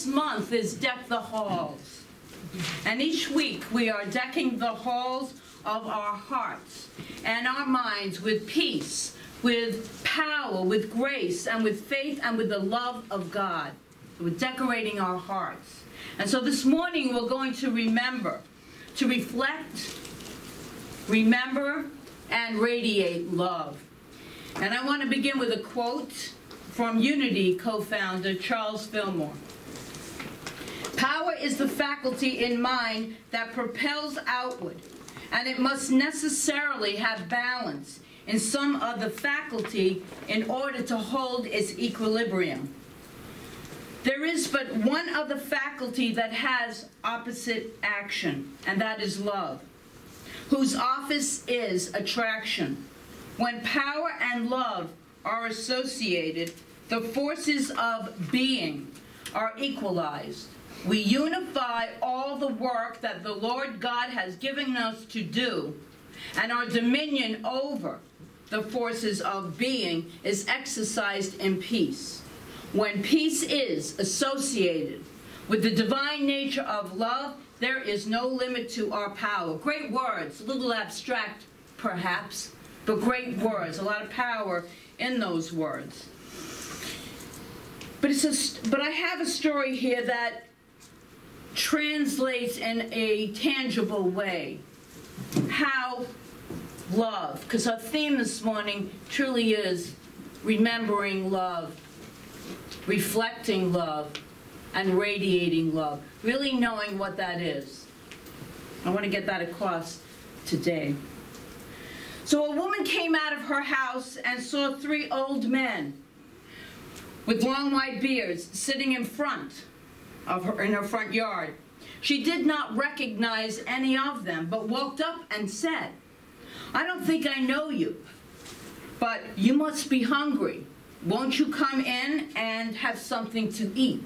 this month is Deck the Halls. And each week we are decking the halls of our hearts and our minds with peace, with power, with grace, and with faith, and with the love of God. We're decorating our hearts. And so this morning we're going to remember, to reflect, remember, and radiate love. And I want to begin with a quote from Unity co-founder Charles Fillmore. Power is the faculty in mind that propels outward, and it must necessarily have balance in some other faculty in order to hold its equilibrium. There is but one other faculty that has opposite action, and that is love, whose office is attraction. When power and love are associated, the forces of being are equalized. We unify all the work that the Lord God has given us to do, and our dominion over the forces of being is exercised in peace. When peace is associated with the divine nature of love, there is no limit to our power. Great words, a little abstract perhaps, but great words, a lot of power in those words. But I have a story here that translates in a tangible way how love, because our theme this morning truly is remembering love, reflecting love, and radiating love, really knowing what that is. I want to get that across today. So a woman came out of her house and saw 3 old men with long white beards sitting in front of her, in her front yard. She did not recognize any of them, but walked up and said, "I don't think I know you, but you must be hungry. Won't you come in and have something to eat?"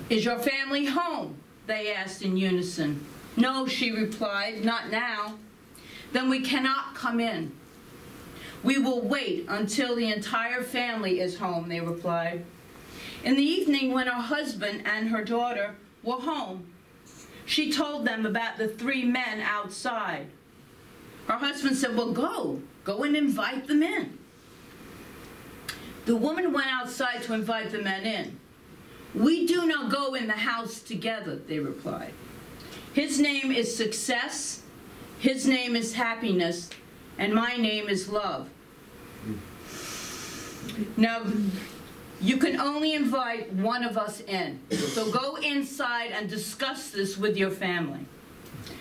"Is your family home?" they asked in unison. "No," she replied, "not now." "Then we cannot come in." "We will wait until the entire family is home," they replied. In the evening, when her husband and her daughter were home, she told them about the 3 men outside. Her husband said, "Well, go and invite them in." The woman went outside to invite the men in. "We do not go in the house together," they replied. "His name is Success, his name is Happiness, and my name is Love. Now, you can only invite one of us in. So go inside and discuss this with your family."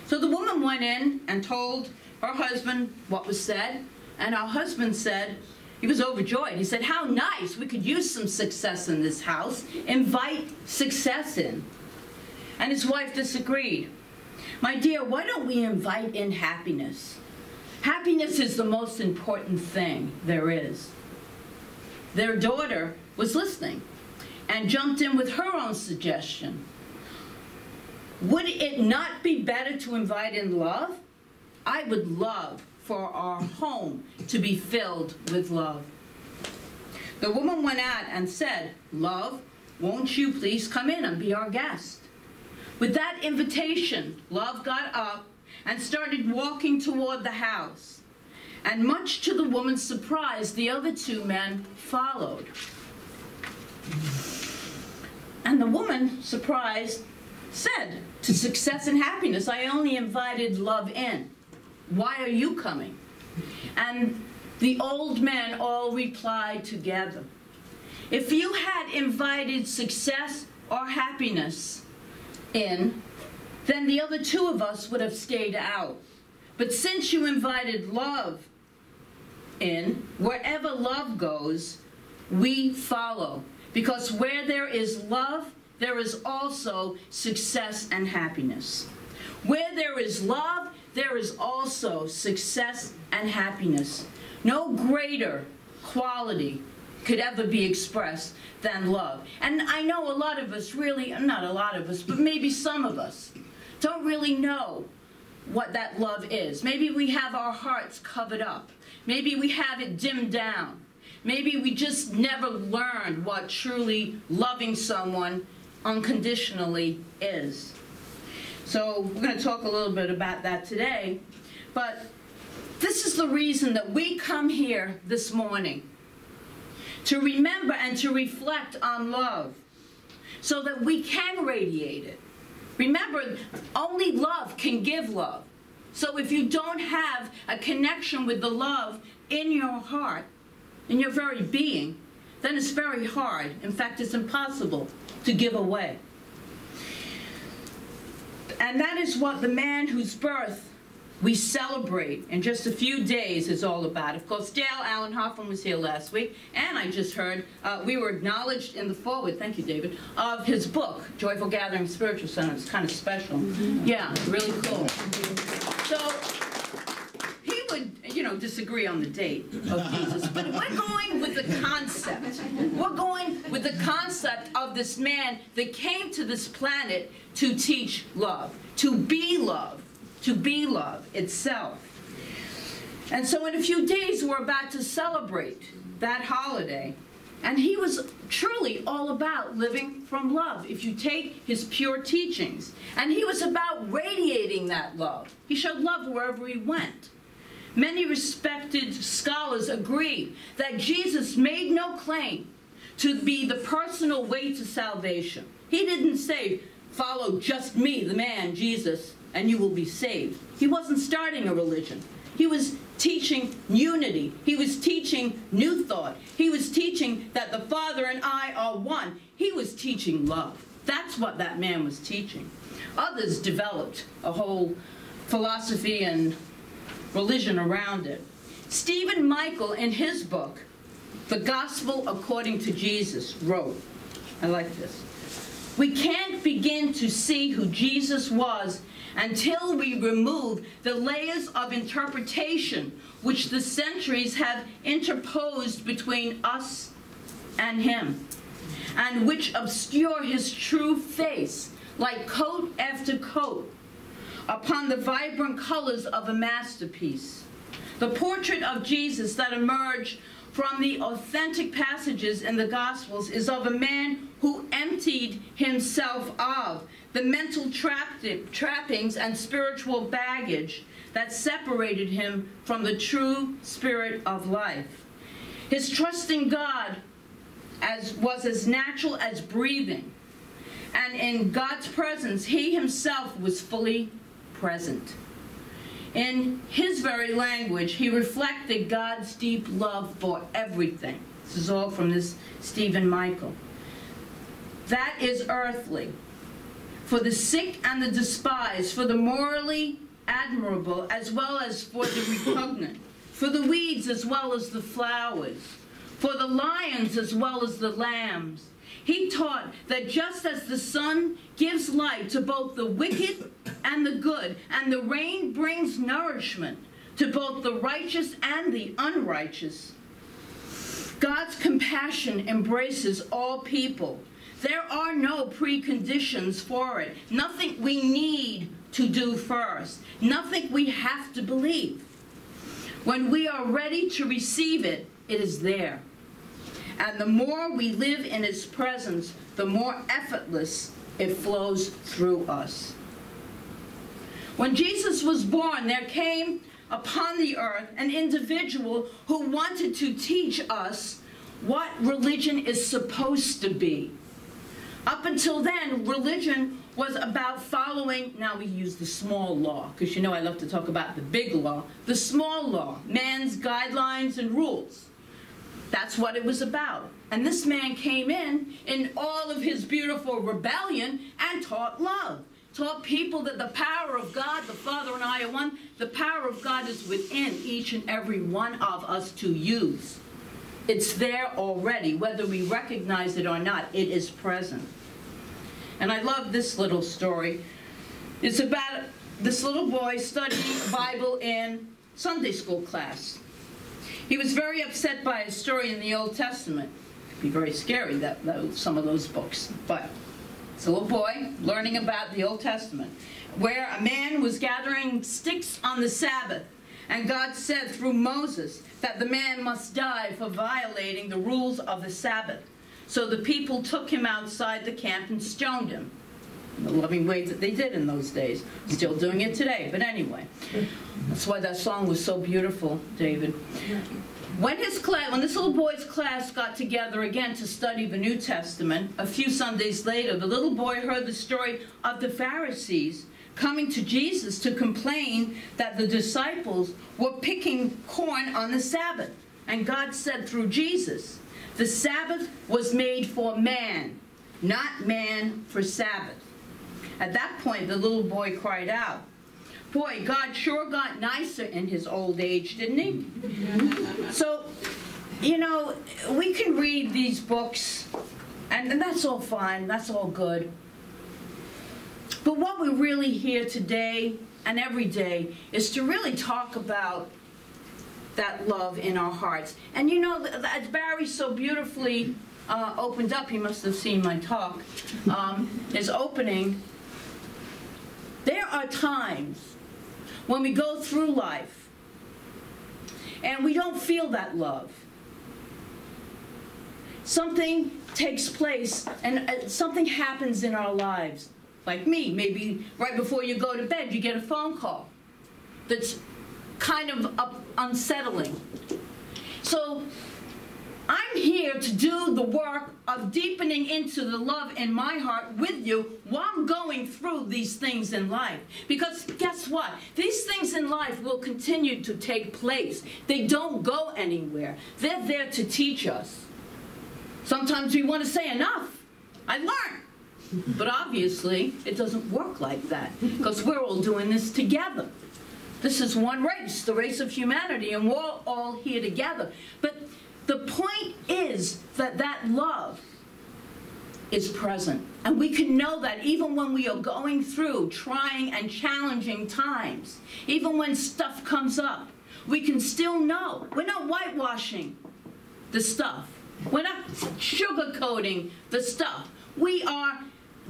So the woman went in and told her husband what was said, and her husband said, he was overjoyed. He said, "How nice, we could use some success in this house. Invite Success in." And his wife disagreed. "My dear, why don't we invite in Happiness? Happiness is the most important thing there is." Their daughter was listening and jumped in with her own suggestion. "Would it not be better to invite in love? I would love for our home to be filled with love." The woman went out and said, "Love, won't you please come in and be our guest?" With that invitation, Love got up and started walking toward the house. And much to the woman's surprise, the other 2 men followed. And the woman, surprised, said to Success and Happiness, "I only invited Love in. Why are you coming?" And the old men all replied together, "If you had invited Success or Happiness in, then the other 2 of us would have stayed out. But since you invited Love in, wherever love goes, we follow. Because where there is love, there is also success and happiness. Where there is love, there is also success and happiness. No greater quality could ever be expressed than love." And I know a lot of us really, not a lot of us, but maybe some of us, don't really know what that love is. Maybe we have our hearts covered up. Maybe we have it dimmed down. Maybe we just never learned what truly loving someone unconditionally is. So we're going to talk a little bit about that today, but this is the reason that we come here this morning, to remember and to reflect on love so that we can radiate it. Remember, only love can give love. So if you don't have a connection with the love in your heart, in your very being, then it's very hard. In fact, it's impossible to give away. And that is what the man whose birth we celebrate in just a few days is all about. Of course, Dale Allen Hoffman was here last week, and I just heard we were acknowledged in the foreword, thank you, David, of his book, Joyful Gathering Spiritual Center. It's kind of special. Yeah, really cool. So he would, disagree on the date of Jesus, but we're going with the concept. We're going with the concept of this man that came to this planet to teach love, to be love itself. And so in a few days, we're about to celebrate that holiday. And he was truly all about living from love, if you take his pure teachings. And he was about radiating that love. He showed love wherever he went. Many respected scholars agree that Jesus made no claim to be the personal way to salvation. He didn't say, follow just me, the man, Jesus, and you will be saved. He wasn't starting a religion. He was teaching unity. He was teaching new thought. He was teaching that the Father and I are one. He was teaching love. That's what that man was teaching. Others developed a whole philosophy and religion around it. Stephen Michael, in his book, The Gospel According to Jesus, wrote, I like this, "We can't begin to see who Jesus was until we remove the layers of interpretation which the centuries have interposed between us and him, and which obscure his true face like coat after coat upon the vibrant colors of a masterpiece. The portrait of Jesus that emerged from the authentic passages in the Gospels is of a man who emptied himself of the mental trappings and spiritual baggage that separated him from the true spirit of life. His trust in God was as natural as breathing, and in God's presence, he himself was fully present. In his very language, he reflected God's deep love for everything." This is all from this Stephen Michael. "That is earthly, for the sick and the despised, for the morally admirable as well as for the repugnant, for the weeds as well as the flowers, for the lions as well as the lambs. He taught that just as the sun gives light to both the wicked and the good, and the rain brings nourishment to both the righteous and the unrighteous, God's compassion embraces all people. There are no preconditions for it. Nothing we need to do first. Nothing we have to believe. When we are ready to receive it, it is there. And the more we live in its presence, the more effortless it flows through us." When Jesus was born, there came upon the earth an individual who wanted to teach us what religion is supposed to be. Up until then, religion was about following, now we use the small law, because I love to talk about the big law, the small law, man's guidelines and rules. That's what it was about. And this man came in all of his beautiful rebellion, and taught love. Taught people that the power of God, the Father and I are one, the power of God is within each and every one of us to use. It's there already, whether we recognize it or not, it is present. And I love this little story. It's about this little boy studying the Bible in Sunday school class. He was very upset by a story in the Old Testament. It could be very scary, some of those books. But it's a little boy learning about the Old Testament, where a man was gathering sticks on the Sabbath, and God said through Moses that the man must die for violating the rules of the Sabbath. So the people took him outside the camp and stoned him. In the loving way that they did in those days. Still doing it today, but anyway. That's why that song was so beautiful, David. When this little boy's class got together again to study the New Testament, a few Sundays later, the little boy heard the story of the Pharisees coming to Jesus to complain that the disciples were picking corn on the Sabbath. And God said through Jesus, the Sabbath was made for man, not man for Sabbath. At that point, the little boy cried out, boy, God sure got nicer in his old age, didn't he? So, you know, we can read these books, and that's all fine, that's all good. But what we're really here today and every day is to really talk about that love in our hearts. And you know, as Barry so beautifully opened up, he must have seen my talk, his opening, there are times when we go through life and we don't feel that love. Something takes place and something happens in our lives. Like me, maybe right before you go to bed, you get a phone call that's kind of unsettling. So I'm here to do the work of deepening into the love in my heart with you while I'm going through these things in life. Because guess what? These things in life will continue to take place. They don't go anywhere. They're there to teach us. Sometimes we want to say, enough, I learned. But obviously, it doesn't work like that, because we're all doing this together. This is one race, the race of humanity, and we're all here together. But the point is that that love is present. And we can know that even when we are going through trying and challenging times, even when stuff comes up, we can still know. We're not whitewashing the stuff. We're not sugarcoating the stuff. We are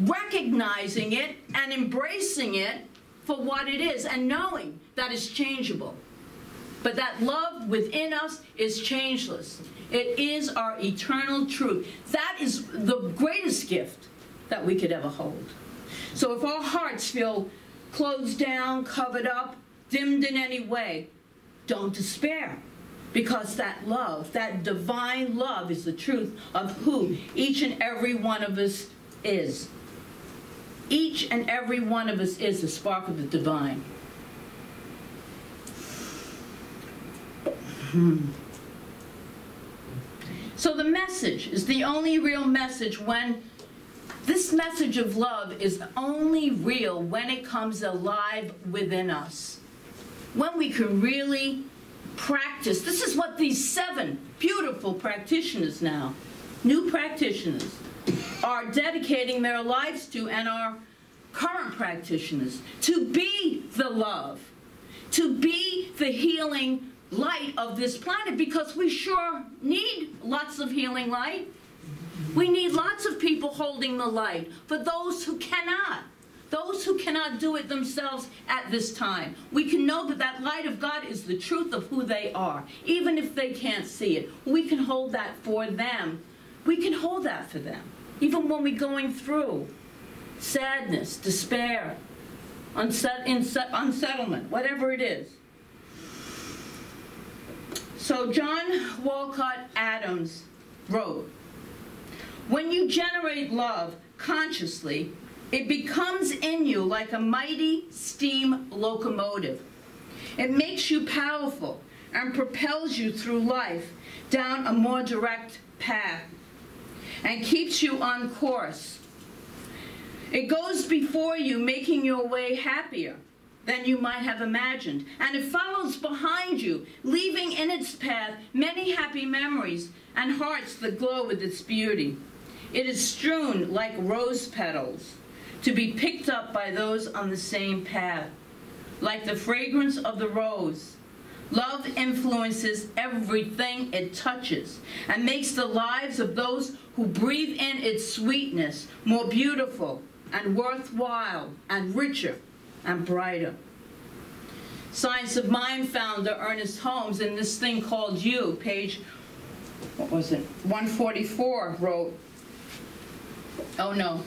recognizing it and embracing it for what it is and knowing that it's changeable. But that love within us is changeless. It is our eternal truth. That is the greatest gift that we could ever hold. So if our hearts feel closed down, covered up, dimmed in any way, don't despair. Because that love, that divine love, is the truth of who each and every one of us is. Each and every one of us is a spark of the divine. So the message is the only real message when this message of love is only real when it comes alive within us. When we can really practice. This is what these 7 beautiful practitioners now, new practitioners, are dedicating their lives to, and our current practitioners, to be the love, to be the healing light of this planet, because we sure need lots of healing light. We need lots of people holding the light for those who cannot do it themselves at this time. We can know that that light of God is the truth of who they are, even if they can't see it. We can hold that for them. We can hold that for them, even when we're going through sadness, despair, unsettlement, whatever it is. So John Walcott Adams wrote, when you generate love consciously, it becomes in you like a mighty steam locomotive. It makes you powerful and propels you through life down a more direct path and keeps you on course. It goes before you, making your way happier than you might have imagined. And it follows behind you, leaving in its path many happy memories and hearts that glow with its beauty. It is strewn like rose petals, to be picked up by those on the same path. Like the fragrance of the rose, love influences everything it touches and makes the lives of those who breathe in its sweetness more beautiful and worthwhile and richer and brighter. Science of Mind founder Ernest Holmes, in this thing called You, page, 144, wrote, Oh, no,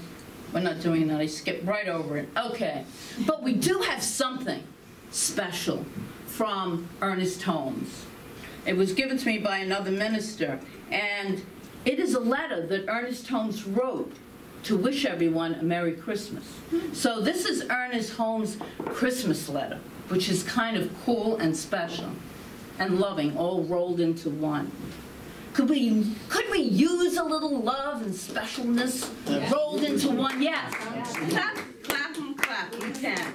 we're not doing that. I skipped right over it. Okay. But we do have something special from Ernest Holmes. It was given to me by another minister, and it is a letter that Ernest Holmes wrote to wish everyone a Merry Christmas. So this is Ernest Holmes' Christmas letter, which is kind of cool and special and loving, all rolled into one. Could we use a little love and specialness rolled into one? Yes. Clap, clap, and clap. You can.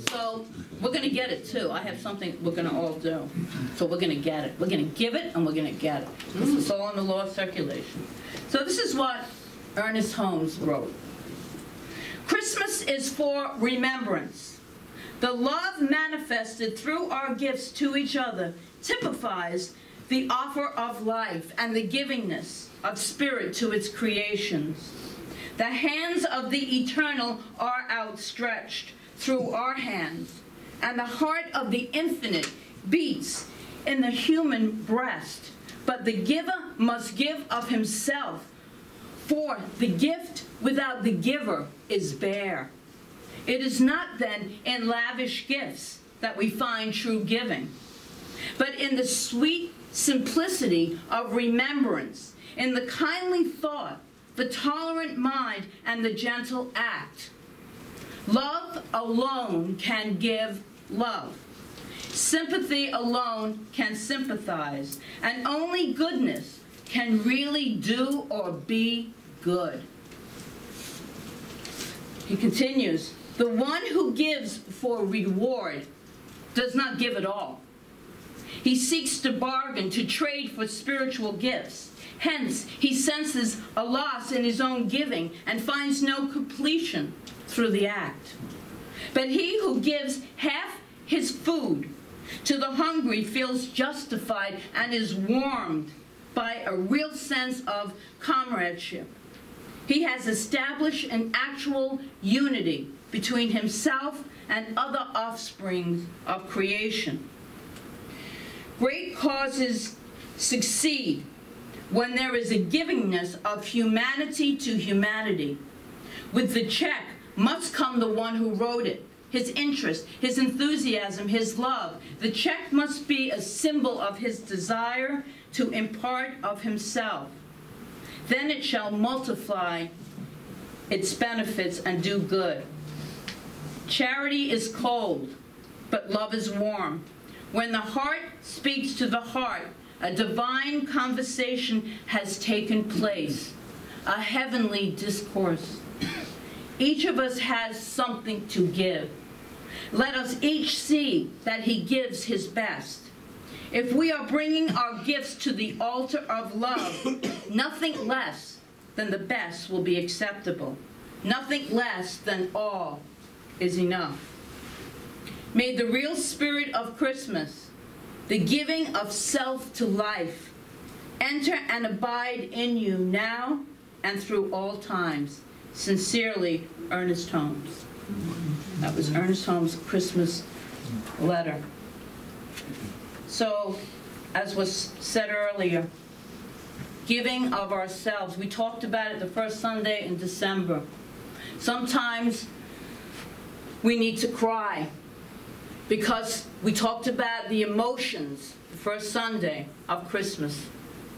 So we're going to get it, too. I have something we're going to all do. So we're going to get it. We're going to give it, and we're going to get it. This is all in the law of circulation. So this is what Ernest Holmes wrote. Christmas is for remembrance. The love manifested through our gifts to each other typifies the offer of life and the givingness of spirit to its creations. The hands of the eternal are outstretched through our hands, and the heart of the infinite beats in the human breast. But the giver must give of himself, for the gift without the giver is bare. It is not then in lavish gifts that we find true giving, but in the sweet simplicity of remembrance, in the kindly thought, the tolerant mind, and the gentle act. Love alone can give love. Sympathy alone can sympathize, and only goodness can really do or be good. He continues, the one who gives for reward does not give at all. He seeks to bargain, to trade for spiritual gifts. Hence, he senses a loss in his own giving and finds no completion through the act. But he who gives half his food to the hungry feels justified and is warmed by a real sense of comradeship. He has established an actual unity between himself and other offspring of creation. Great causes succeed when there is a givingness of humanity to humanity. With the check must come the one who wrote it, his interest, his enthusiasm, his love. The check must be a symbol of his desire to impart of himself. Then it shall multiply its benefits and do good. Charity is cold, but love is warm. When the heart speaks to the heart, a divine conversation has taken place, a heavenly discourse. Each of us has something to give. Let us each see that he gives his best. If we are bringing our gifts to the altar of love, nothing less than the best will be acceptable. Nothing less than all is enough. May the real spirit of Christmas, the giving of self to life, enter and abide in you now and through all times. Sincerely, Ernest Holmes. That was Ernest Holmes' Christmas letter. So, as was said earlier, giving of ourselves. We talked about it the first Sunday in December. Sometimes we need to cry because we talked about the emotions the first Sunday of Christmas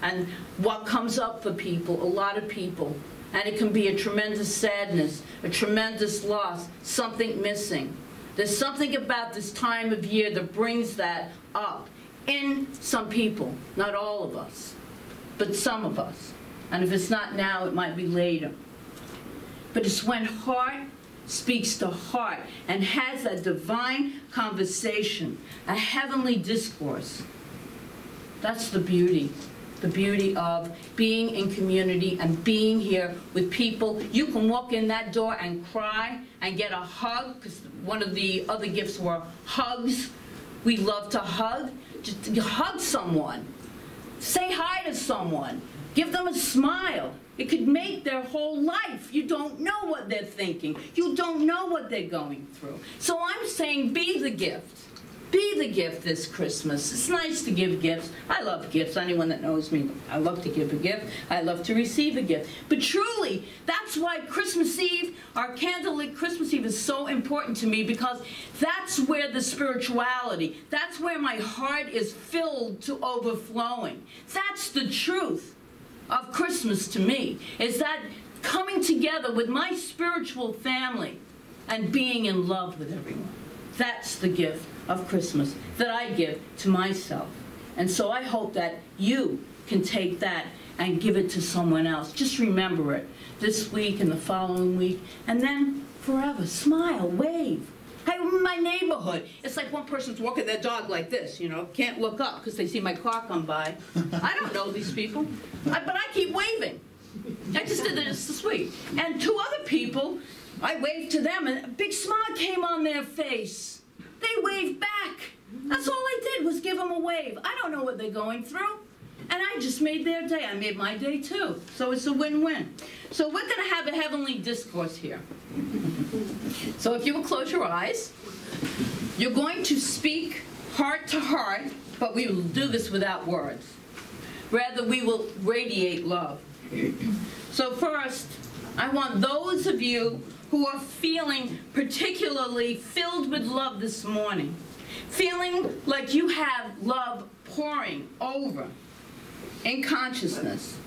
and what comes up for people, a lot of people. And it can be a tremendous sadness, a tremendous loss, something missing. There's something about this time of year that brings that up in some people, not all of us, but some of us. And if it's not now, it might be later. But it's when heart speaks to heart and has a divine conversation, a heavenly discourse. That's the beauty of being in community and being here with people. You can walk in that door and cry and get a hug, because one of the other gifts were hugs. We love to hug. Just hug someone. Say hi to someone. Give them a smile. It could make their whole life. You don't know what they're thinking. You don't know what they're going through. So I'm saying be the gift. Be the gift this Christmas. It's nice to give gifts. I love gifts. Anyone that knows me, I love to give a gift. I love to receive a gift. But truly, that's why Christmas Eve, our candlelit Christmas Eve, is so important to me, because that's where the spirituality, that's where my heart is filled to overflowing. That's the truth of Christmas to me, is that coming together with my spiritual family and being in love with everyone. That's the gift of Christmas that I give to myself. And so I hope that you can take that and give it to someone else. Just remember it this week and the following week, and then forever. Smile, wave. Hey, in my neighborhood, it's like one person's walking their dog like this, you know, can't look up because they see my car come by. I don't know these people, but I keep waving. I just did this this week. And two other people, I waved to them, and a big smile came on their face. They waved back. That's all I did, was give them a wave. I don't know what they're going through. And I just made their day. I made my day too. So it's a win-win. So we're going to have a heavenly discourse here. So if you will close your eyes, you're going to speak heart to heart, but we will do this without words. Rather, we will radiate love. So first, I want those of you who are feeling particularly filled with love this morning, feeling like you have love pouring over in consciousness,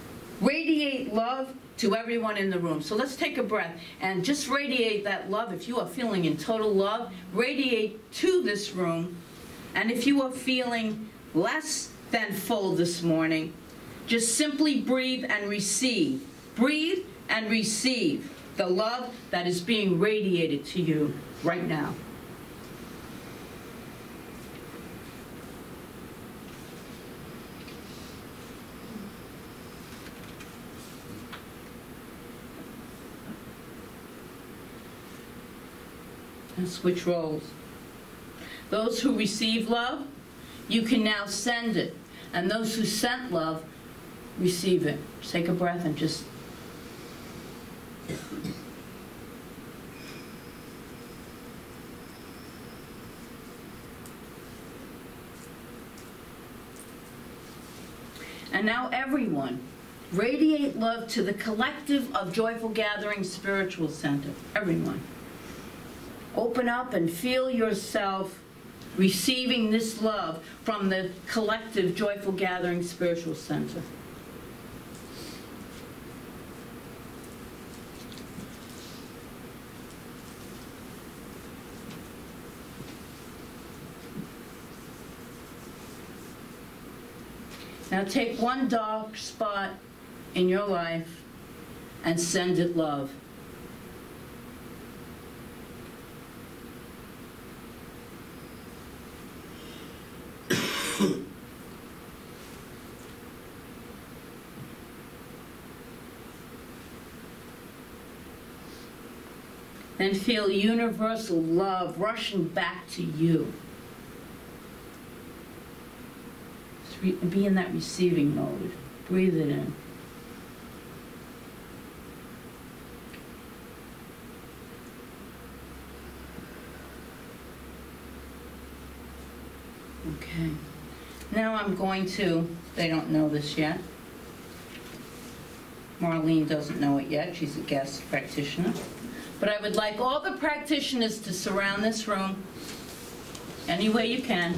radiate love to everyone in the room. So let's take a breath and just radiate that love. If you are feeling in total love, radiate to this room. And if you are feeling less than full this morning, just simply breathe and receive. Breathe and receive the love that is being radiated to you right now. And switch roles. Those who receive love, you can now send it. And those who sent love, receive it. Just take a breath and just... And now everyone, radiate love to the collective of Joyful Gathering Spiritual Center. Everyone. Open up and feel yourself receiving this love from the collective Joyful Gathering Spiritual Center. Now take one dark spot in your life and send it love. Then feel universal love rushing back to you. Be in that receiving mode. Breathe it in. Okay. Now I'm going to, they don't know this yet. Marlene doesn't know it yet. She's a guest practitioner. But I would like all the practitioners to surround this room any way you can.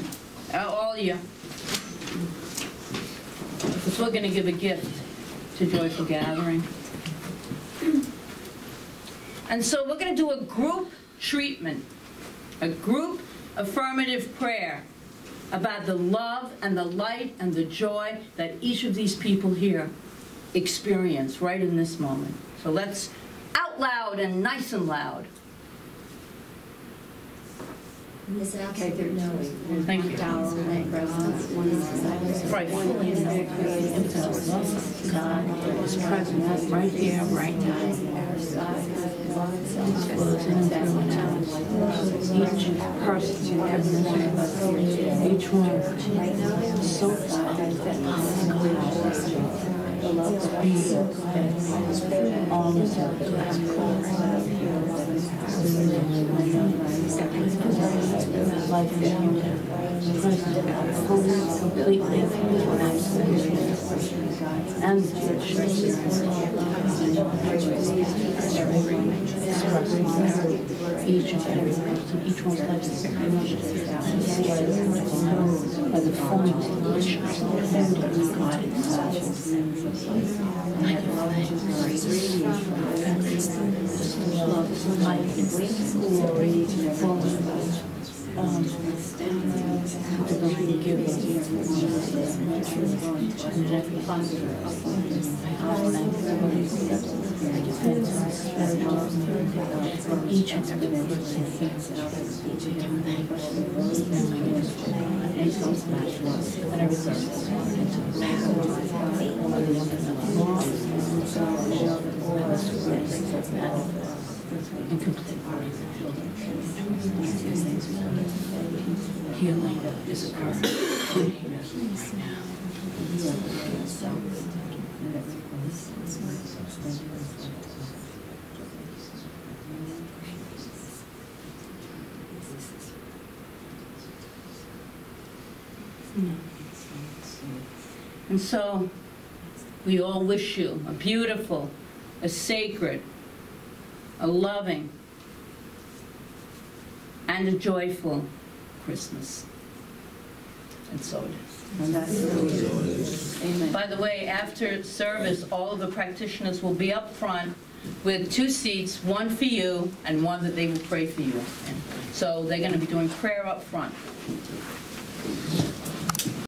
All of you. Because we're going to give a gift to Joyful Gathering. And so we're going to do a group treatment, a group affirmative prayer about the love and the light and the joy that each of these people here experience right in this moment. So let's out loud and nice and loud. This absolute knowing. Thank you. Right. Fully in the infinite love of God is present right here, right now. Each person, each one, so far, all the life present completely and each and every person, each one's life is very much by the formula which God himself. Life, glory, each and every person thinks and everything and complete healing is occurring right now. And so we all wish you a beautiful, a sacred, a loving, and a joyful Christmas. And so it is. And that's so it is. Amen. By the way, after service, all of the practitioners will be up front with 2 seats, one for you and one that they will pray for you in. So they're going to be doing prayer up front.